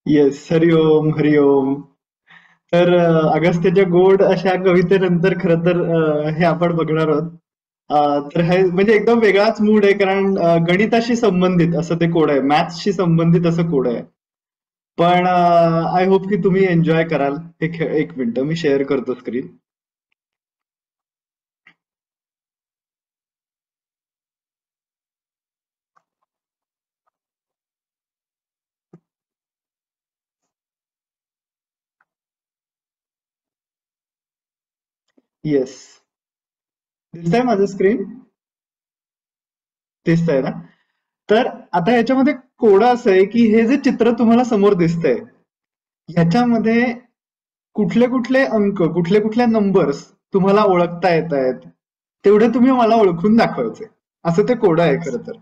Yes, हरिओम हरिओम. तर अगस्त्याच्या गोड अशा कवितेनंतर खरं तर हे आपण बघणार आहोत. तर हे म्हणजे एकदम वेगळाच मूड आहे, कारण गणिताशी संबंधित असं ते कोड आहे, मॅथ्सशी संबंधित असं कोड आहे. पण आय होप की तुम्ही एन्जॉय कराल. एक मिनिट मी शेअर करतो स्क्रीन. येस, दिसतंय माझं स्क्रीन? दिसतंय ना? तर आता ह्याच्यामध्ये कोडं असं आहे की हे जे चित्र तुम्हाला समोर दिसतंय, ह्याच्यामध्ये कुठले कुठले अंक, कुठले कुठले नंबर्स तुम्हाला ओळखता येत आहेत, तेवढे तुम्ही मला ओळखून दाखवायचे. असं ते कोड आहे खरं तर.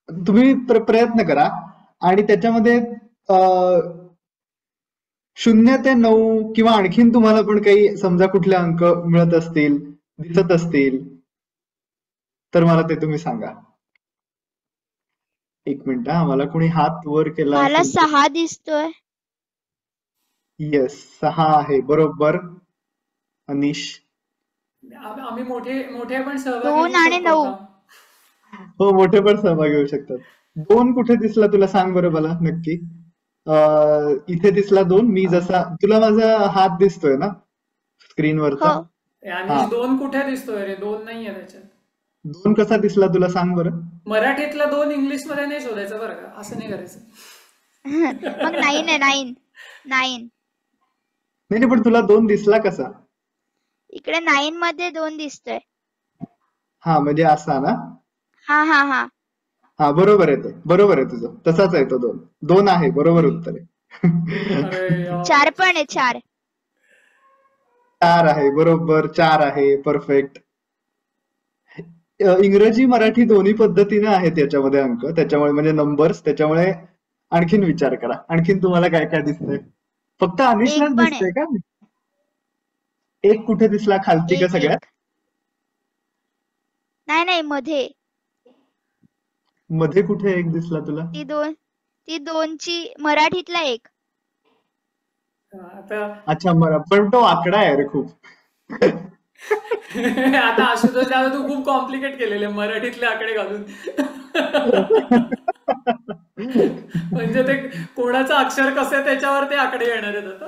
तुम्ही प्रयत्न करा आणि त्याच्यामध्ये शून्य ते 9 किंवा आणखीन तुम्हाला पण काही समजा कुठले अंक मिळत असतील, दिसत असतील, तर मला ते तुम्ही सांगा. एक मिनिट हा, मला कोणी हात वर केला मला असेल तर. 6 दिसतोय. येस, 6 आहे बरोबर. अनिश. आम्ही मोठे मोठे पण सहभागी 2 होऊ आणि शकतो 9. का? हो, मोठे पण सहभागी होऊ शकतात. 2 कुठे दिसला तुला सांग बरं मला नक्की. इथे दिसला 2. मी जसा तुला माझा हात दिसतोय ना स्क्रीनवरचा? हो. हा, आणि 2 कुठे दिसतोय रे? 2 नाहीये त्याच्यात. 2 कसा दिसला तुला सांग बरं. मराठीतला 2 इंग्लिश मध्ये नाही शोधायचं बरं का, असं नाही करायचं. मग 9 आहे, 9. 9. नाही नाही, पण तुला 2 दिसला कसा? इकडे 9 मध्ये 2 दिसतोय. हा, म्हणजे असा ना? हा हा हा. हा, बरोबर आहे, ते बरोबर आहे तुझं, तसाच आहे तो. 2 आहे, बरोबर उत्तर आहे. अरे यार. 4 पण आहे, 4. 4 आहे बरोबर, 4 आहे परफेक्ट. इंग्रजी मराठी दोन्ही पद्धतीने आहेत याच्यामध्ये अंक, त्याच्यामुळे म्हणजे नंबर्स, त्याच्यामुळे आणखीन विचार करा. आणखीन तुम्हाला काय काय दिसतंय? फक्त 1 अनिशलाच पण आहे. दिसतंय का? 1 कुठे दिसला, खालती का 1 सगळ्यात? 1. नाही नाही, मध्ये. मध्ये कुठे 1 दिसला तुला? ती 2 ची मराठीतला 1. आता अच्छा, पण तो आकडा आहे रे खूप. आता आशुतोष दादा तू खूप कॉम्प्लिकेट केलेले मराठीतले आकडे घालून. म्हणजे ते कोणाचं अक्षर कसं आहे त्याच्यावर ते आकडे येणार आहेत आता.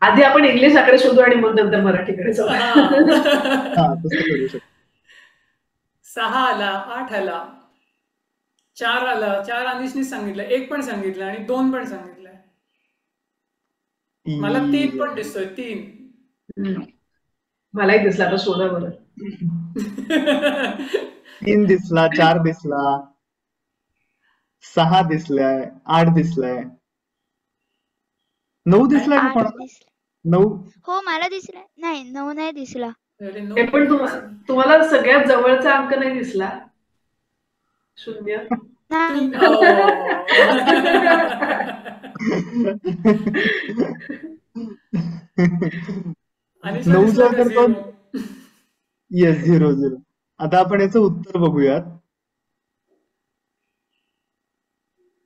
आधी आपण इंग्लिश आकडे शोधू आणि मग नंतर मराठीकडे जाऊ. हा, तसं करू शकतो. 6 आला, 8 आला, 4 आला. 4 अनिशने सांगितलं, 1 पण सांगितलं आणि 2 पण सांगितलंय. मला 3 पण दिसतोय, 3. मलाही दिसला, तर शोधा बरं. 3 दिसला, 4 दिसला, 6 दिसलाय, 8 दिसलाय, 9 दिसलाय का 8 कोणाला? दिसला. 9. हो, मला दिसला. नाही, 9 नाही दिसला. अरे 9 हे पण तुम्हाला सगळ्यात जवळचा अंक नाही दिसला? 0. नाही. अनिशला 9 दिसला का तर 0? येस, 0 आता आपण याचं उत्तर बघूयात.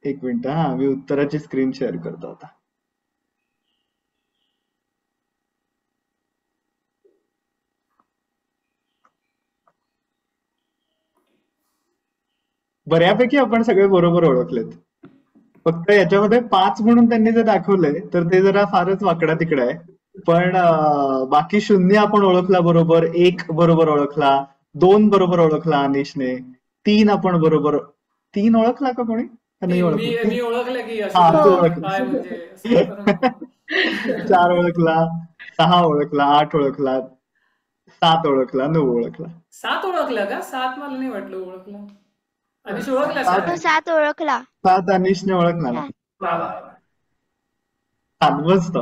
एक मिनिट हा, मी उत्तराची स्क्रीन शेअर करतो आता. बऱ्यापैकी आपण सगळे बरोबर ओळखलेत. फक्त याच्यामध्ये 5 म्हणून त्यांनी जे दाखवलंय तर ते जरा फारच वाकडा तिकडा आहे. पण बाकी 0 आपण ओळखला बरोबर, 1 बरोबर ओळखला, 2 बरोबर ओळखला अनिशने, 3 आपण बरोबर. 3 ओळखला का कोणी? नाही ओळखलं. मी ओळखलं की हा, तू आशुतोष ओळखला. काय म्हणजे असं करू नका. 4 ओळखला, 6 ओळखला, 8 ओळखला, 7 ओळखला, 9 ओळखला. 7 ओळखला का? 7 मला नाही वाटलं ओळखलं. अनिश ओळखला तो 7? 7 ओळखला. 7 अनिशने ओळखला ना? वा वा. मस्त,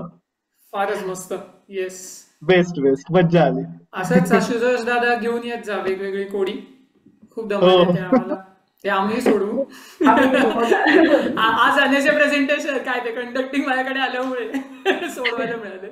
फारच मस्त. येस, बेस्ट बेस्ट, मज्जा आली. असंच आशुतोष दादा घेऊन येत जा वेगवेगळी कोडी. खूप हो. धमाल येते आम्हाला. ते आम्ही सोडू. आज अनेचे प्रेझेंटेशन काय ते कंडक्टिंग माझ्याकडे आल्यामुळे सोडवायला मिळाले.